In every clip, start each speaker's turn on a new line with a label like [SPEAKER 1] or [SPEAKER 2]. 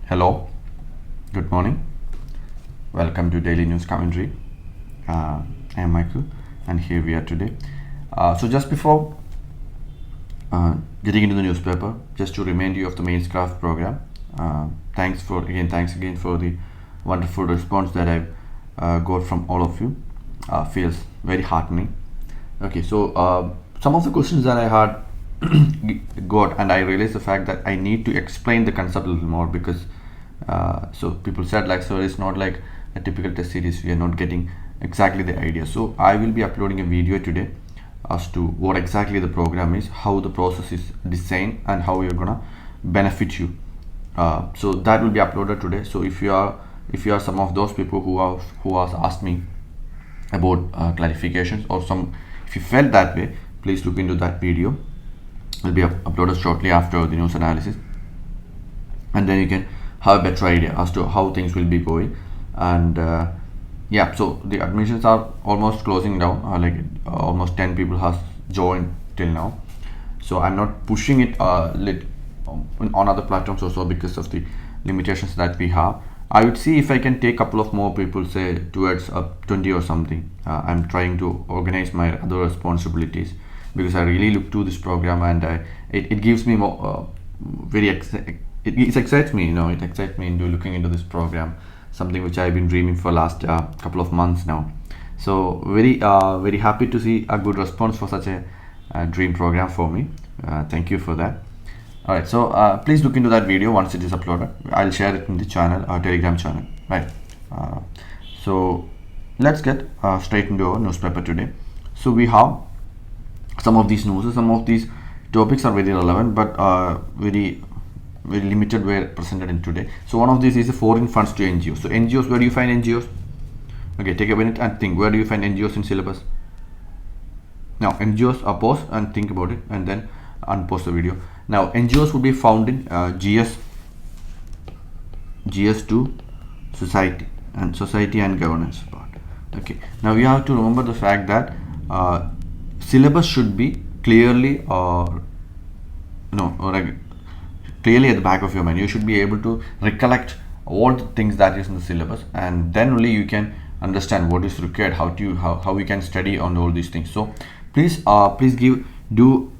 [SPEAKER 1] Hello, good morning. Welcome to Daily News Commentary. I am Michael, and here we are today. So, just before getting into the newspaper, just to remind you of the Mains Craft program. Thanks again for the wonderful response that I've got from all of you. Feels very heartening. Okay, so some of the questions that I had got, and I realized the fact that I need to explain the concept a little more because so people said like, so it's not like a typical test series. We are not getting exactly the idea. So I will be uploading a video today as to what exactly the program is, how the process is designed, and how you're gonna benefit you. So that will be uploaded today. So if you are some of those people who has asked me about clarifications, or some if you felt that way, please look into that video. Will be uploaded shortly after the news analysis, and then you can have a better idea as to how things will be going. And yeah, so the admissions are almost closing down, almost 10 people has joined till now. So I'm not pushing it on other platforms also because of the limitations that we have. I would see if I can take a couple of more people, say towards 20 or something. I'm trying to organize my other responsibilities because I really look to this program, and it gives me more it excites me. It excites me into looking into this program, something which I've been dreaming for last couple of months now. So very happy to see a good response for such a dream program for me. Thank you for that. Alright, so please look into that video once it is uploaded. I'll share it in the channel, Telegram channel. Right. So let's get straight into our newspaper today. So we have some of these news. Some of these topics are very relevant, but very limited were presented in today. So one of these is the foreign funds to NGOs. So NGOs, where do you find NGOs? Okay, take a minute and think. Where do you find NGOs in syllabus? Now NGOs, pause and think about it, and then unpause the video. Now NGOs will be found in GS2 society and governance part. Okay, now you have to remember the fact that syllabus should be clearly clearly at the back of your mind. You should be able to recollect all the things that is in the syllabus, and then only you can understand what is required, how we can study on all these things. So please give due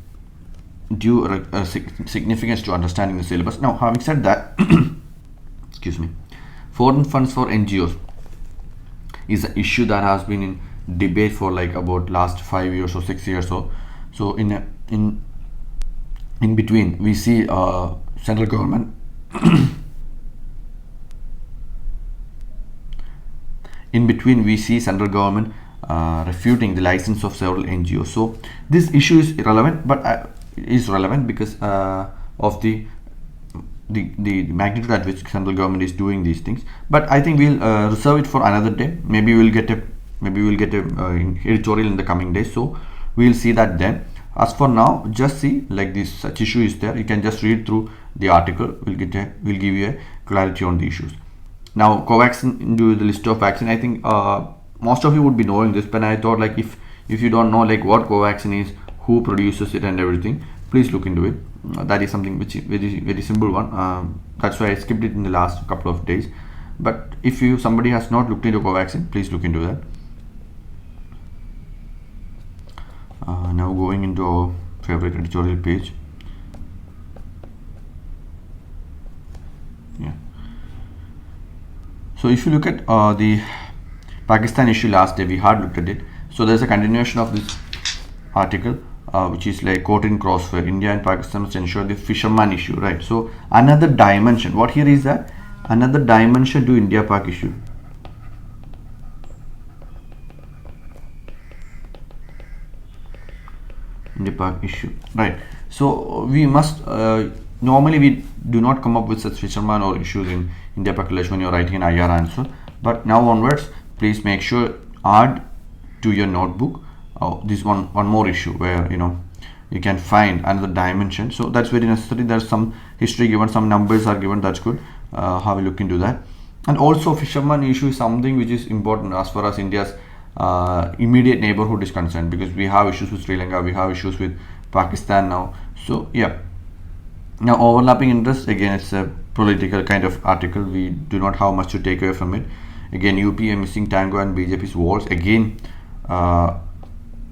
[SPEAKER 1] significance to understanding the syllabus. Now, having said that, excuse me, foreign funds for NGOs is an issue that has been in debate for like about last 5 years or 6 years or so. In between, we see central government in between we see central government refuting the license of several NGOs. So this issue is irrelevant, but is relevant because of the magnitude at which central government is doing these things. But I think we'll reserve it for another day. Maybe we'll get a editorial in the coming days, so we'll see that then. As for now, just see like this such issue is there. You can just read through the article. We'll give you a clarity on the issues. Now Covaxin into the list of vaccine. I think most of you would be knowing this, but I thought like if you don't know like what Covaxin is, who produces it and everything, please look into it. That is something which is very simple one. That's why I skipped it in the last couple of days. But if somebody has not looked into Covaxin, please look into that. Now going into our favorite editorial page. Yeah. So if you look at the Pakistan issue last day, we had looked at it. So there's a continuation of this article, which is like caught in crossfire. India and Pakistan must ensure the fisherman issue, right? So another dimension. What here is that another dimension to India-Pak issue. India-Pak issue, right? So we must normally we do not come up with such fisherman or issues in India-Pak relation when you're writing an IR answer. But now onwards, please make sure add to your notebook this one more issue where you can find another dimension. So that's very necessary. There's some history given, some numbers are given. That's good. Have a look into that. And also fisherman issue is something which is important as far as India's immediate neighborhood is concerned, because we have issues with Sri Lanka, we have issues with Pakistan now. So yeah, Now, overlapping interests, again, it's a political kind of article. We do not have much to take away from it. Again, UPA missing Tango and BJP's walls. Again, a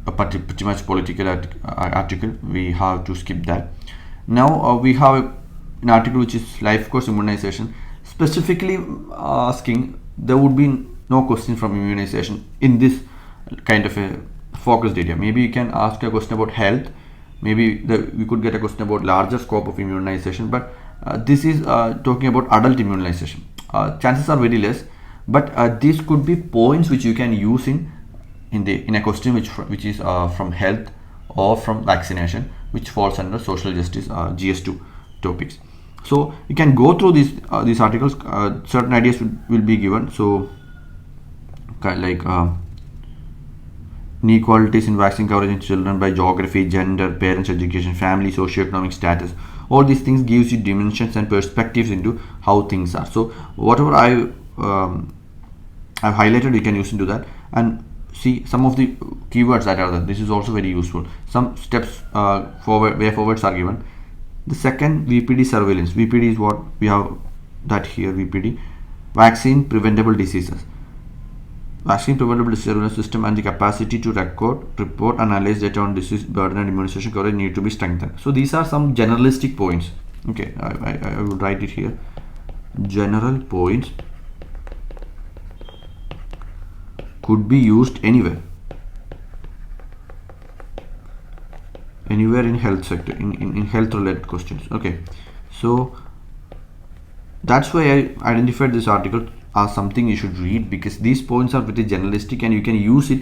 [SPEAKER 1] pretty much political article. We have to skip that. Now, we have an article which is life course immunization, specifically asking there would be no question from immunization in this kind of a focused area. Maybe you can ask a question about health. Maybe we could get a question about larger scope of immunization, but this is talking about adult immunization. Chances are very less, but these could be points which you can use in a question which is from health or from vaccination, which falls under social justice GS2 topics. So you can go through these articles. Certain ideas will be given. So like inequalities in vaccine coverage in children by geography, gender, parents' education, family, socio-economic status. All these things gives you dimensions and perspectives into how things are. So whatever I've highlighted, you can use into that and see some of the keywords that are there. This is also very useful. Some steps way forwards are given. The second, VPD surveillance. VPD is what we have that here. VPD, vaccine preventable diseases. Vaccine preventable surveillance system and the capacity to record, report, and analyze data on disease burden and immunization coverage need to be strengthened. So these are some generalistic points. Okay, I would write it here. General points could be used anywhere in health sector, in health related questions. Okay, so that's why I identified this article as something you should read, because these points are pretty generalistic and you can use it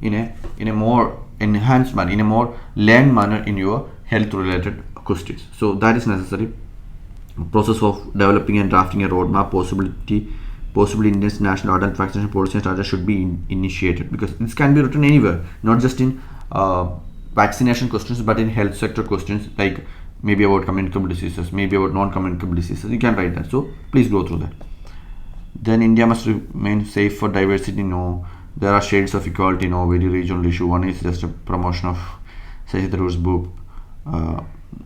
[SPEAKER 1] in a more enhanced manner, in a more learned manner in your health related questions. So that is necessary. Process of developing and drafting a roadmap, possibly India's national adult vaccination policy and strategy should be initiated, because this can be written anywhere, not just in vaccination questions, but in health sector questions, like maybe about communicable diseases, maybe about non-communicable diseases. You can write that. So please go through that. Then India must remain safe for diversity. No, there are shades of equality. No, very regional issue. One is just a promotion of Sahi Tharoor's book.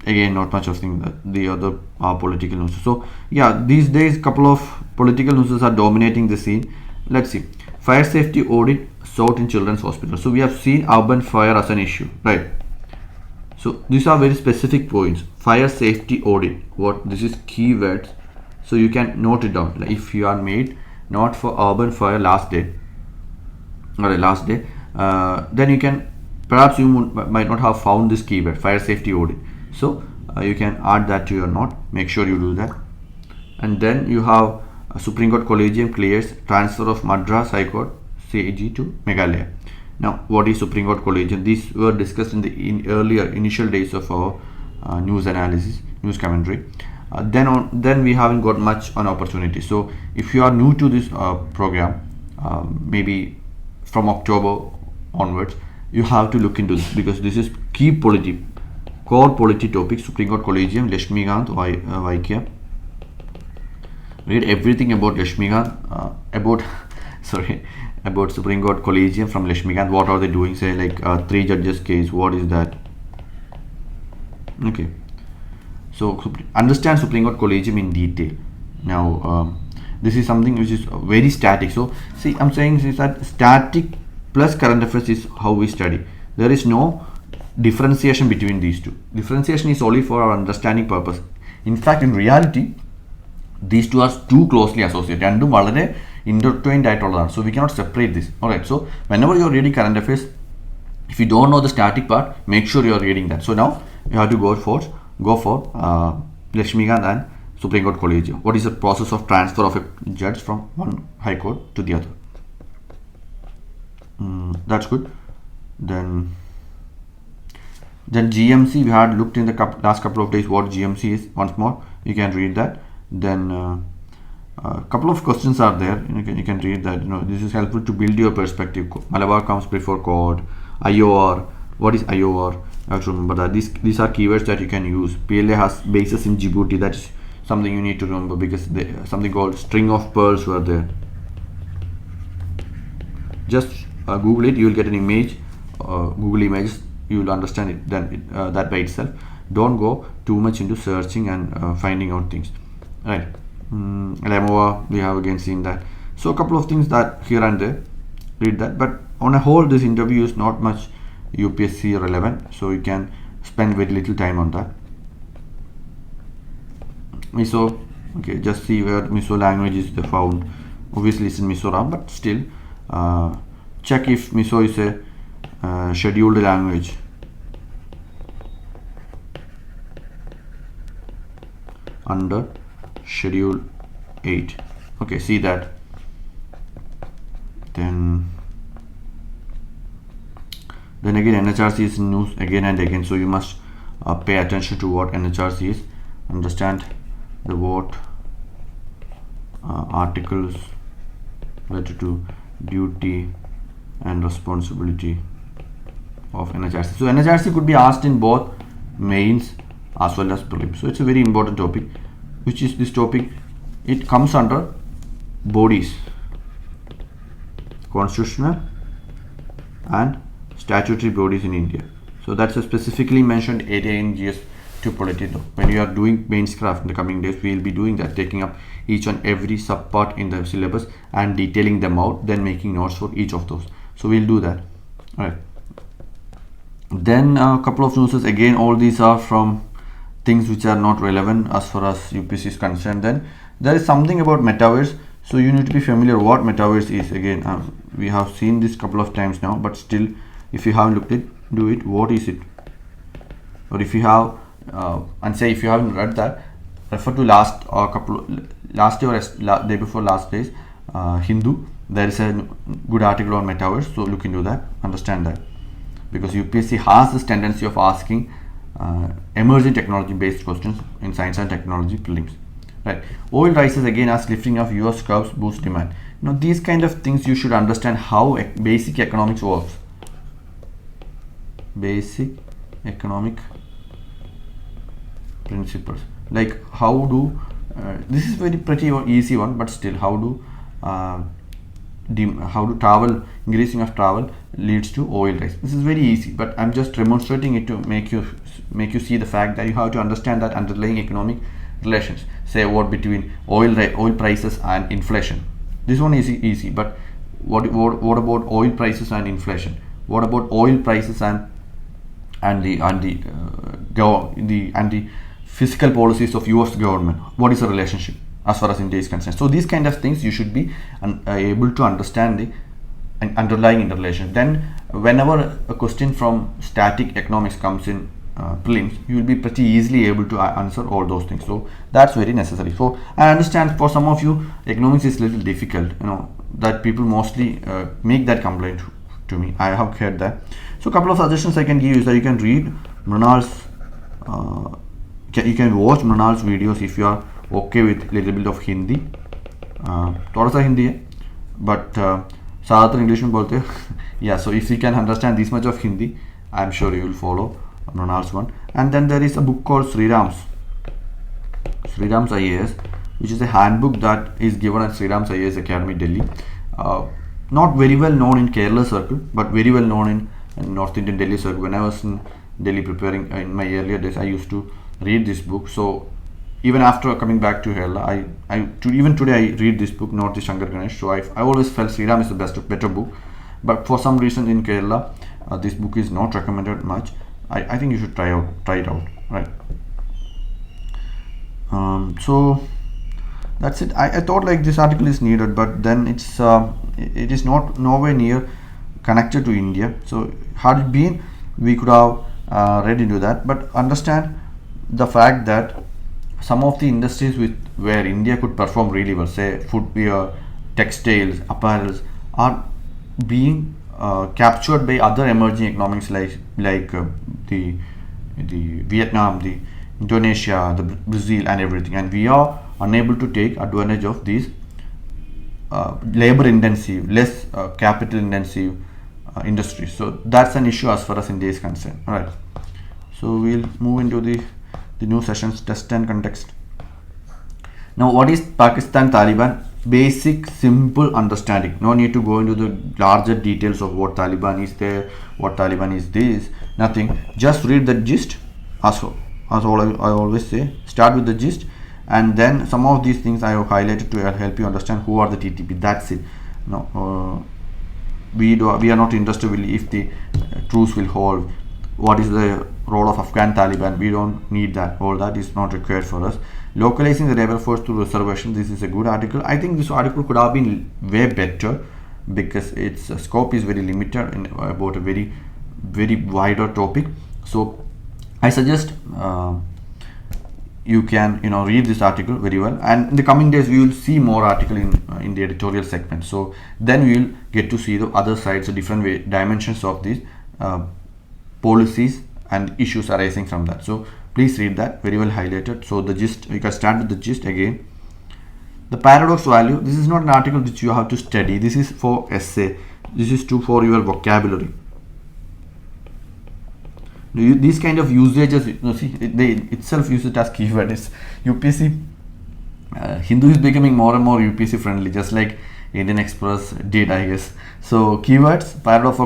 [SPEAKER 1] Again, not much of thing. The other are political news. So yeah, these days couple of political news are dominating the scene. Let's see. Fire safety audit sought in children's hospitals. So we have seen urban fire as an issue, right? So these are very specific points. Fire safety audit. What this is keywords. So you can note it down. Like if you are made not for urban fire last day, then you can, perhaps you might not have found this keyword, fire safety audit. So you can add that to your note. Make sure you do that. And then you have Supreme Court Collegium clears transfer of Madras High Court CAG to Meghalaya. Now, what is Supreme Court Collegium? These were discussed in the earlier initial days of our news analysis, news commentary. Then we haven't got much on opportunity. So if you are new to this program, maybe from October onwards, you have to look into this, because this is key polity, core polity topics. Supreme Court Collegium, Lakshmikant Vaikya. Read everything about Lakshmikant, about Supreme Court Collegium from Lakshmikant. What are they doing? Say like 3 judges case. What is that? Okay. So understand Supreme Court Collegium in detail. Now this is something which is very static. So see, I'm saying is that static plus current affairs is how we study. There is no differentiation between these two. Differentiation is only for our understanding purpose. In fact, in reality, these two are too closely associated. രണ്ടും വളരെ intertwined ആയിട്ടുള്ളതാണ്. So we cannot separate this. Alright, so whenever you are reading current affairs, if you don't know the static part, make sure you are reading that. So now you have to go for Lakshmikant and Supreme Court Collegium. What is the process of transfer of a judge from one high court to the other? That's good. Then GMC, we had looked in the last couple of days what GMC is. Once more, you can read that. Then a couple of questions are there. You can read that. This is helpful to build your perspective. Malabar comes before code. IOR. What is IOR? I have to remember that. These are keywords that you can use. PLA has bases in Djibouti. That's something you need to remember, because something called string of pearls were there. Just Google it. You will get an image. Google images. You will understand it. Then that by itself. Don't go too much into searching and finding out things, right? Lemova, we have again seen that. So a couple of things that here and there, read that. But on a whole, this interview is not much UPSC relevant, so you can spend very little time on that. Mizo, okay, just see where Mizo language is found. Obviously it's in Mizoram, but still check if Mizo is a scheduled language. Under schedule 8. Okay, see that. Then again NHRC is in news again and again, so you must pay attention to what NHRC is, understand the what articles related to duty and responsibility of NHRC. So NHRC could be asked in both mains as well as prelims. So it's a very important topic. Which is this topic? It comes under bodies, constitutional and statutory bodies in India. So that's a specifically mentioned area in GS 2 Polity. When you are doing mains craft in the coming days, we will be doing that, taking up each and every sub part in the syllabus and detailing them out, then making notes for each of those. So we'll do that. All right. Then a couple of newses. Again, all these are from things which are not relevant as far as UPSC is concerned. Then there is something about metaverse, so you need to be familiar what metaverse is. Again, we have seen this couple of times now, but still, if you haven't looked it, do it. What is it? Or if you have and say if you haven't read that, refer to last day or day before last days Hindu. There is a good article on metaverse, so look into that, understand that, because UPSC has this tendency of asking emerging technology based questions in science and technology prelims, right? Oil rises again as lifting of US curves boost demand. Now these kind of things you should understand how basic economics works. Basic economic principles, like how do this is very pretty or easy one, but still how do travel, increasing of travel leads to oil rise. This is very easy, but I'm just demonstrating it to make you see the fact that you have to understand that underlying economic relations. Say what between oil prices and inflation. This one is easy, but what about oil prices and inflation? What about oil prices and the fiscal policies of US government? What is the relationship as far as India is concerned? So these kind of things you should be able to understand the underlying interrelation. Then whenever a question from static economics comes in prelims, you will be pretty easily able to answer all those things. So that's very necessary. So I understand for some of you economics is a little difficult, that people mostly make that complaint to me. I have heard that. So a couple of suggestions I can give you is that you can read Mrinal's you can watch Mrinal's videos if you are okay with little bit of Hindi. थोड़ा सा हिंदी है, but ज़्यादातर English में बोलते हैं. Yeah, so if you can understand this much of Hindi, I'm sure you will follow Mrinal's one. And then there is a book called Sriram's IAS, which is a handbook that is given at Sriram's IAS Academy, Delhi. Not very well known in Kerala circle, but very well known in North Indian Delhi circle. When I was in Delhi preparing in my earlier days, I used to read this book. So even after coming back to Kerala, even today I read this book, not the Shankar Ganesh. So I always felt Sriram is the better book, but for some reason in Kerala this book is not recommended much. I think you should try it out, right? So that's it. I thought like this article is needed, but then it is nowhere near connected to India. So had it been, we could have read into that. But understand the fact that some of the industries where India could perform really well, say footwear, textiles, apparels, are being captured by other emerging economies like the Vietnam, the Indonesia, the Brazil, and everything, and we are unable to take advantage of these labor intensive, less capital intensive industries. So that's an issue as far as India is concerned. All right. So we'll move into the new sessions, test and context. Now, what is Pakistan Taliban? Basic, simple understanding. No need to go into the larger details of what Taliban is there, what Taliban is this, nothing. Just read the gist. Also, as I always say, start with the gist, and then some of these things I have highlighted to help you understand who are the TTP. That's it. No, we are not interested really if the truce will hold. What is the role of Afghan Taliban? We don't need that. All that is not required for us. Localizing the rebel force through reservation. This is a good article. I think this article could have been way better because its scope is very limited in about a very wider topic. So I suggest you can read this article very well, and in the coming days we will see more article in the editorial segment. So then we will get to see the other sides, the different dimensions of these policies and issues arising from that. So please read that, very well highlighted. So the gist, you can start with the gist again. The paradox value. This is not an article which you have to study. This is for essay. This is for your vocabulary. These kind of usages, see, they itself use it as keyword. It's UPSC. Hindu is becoming more and more UPSC friendly, just like Indian Express did, I guess. So keywords, paradox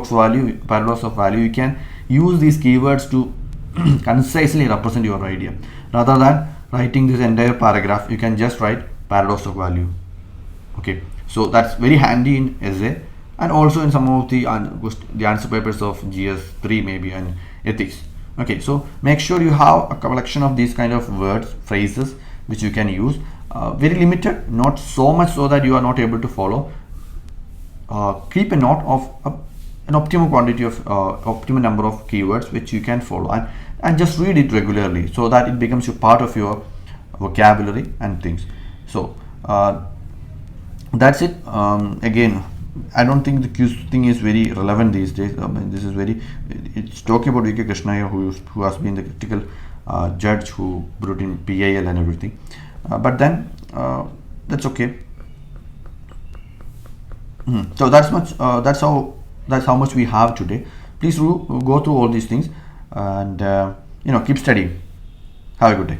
[SPEAKER 1] of value. You can use these keywords to concisely represent your idea. Rather than writing this entire paragraph, you can just write paradox of value. Okay, so that's very handy in essay and also in some of the answer papers of GS3 maybe and ethics. Okay, so make sure you have a collection of these kind of words, phrases which you can use. Very limited, not so much so that you are not able to follow. Keep a note of an optimum quantity of optimum number of keywords which you can follow, and just read it regularly so that it becomes a part of your vocabulary and things. So that's it. Again, I don't think the quiz thing is very relevant these days. This is it's talking about V.K. Krishnaiyer, who has been the critical judge who brought in PIL and everything. But then that's okay. So that's how much we have today. Please go through all these things and keep studying. Have a good day.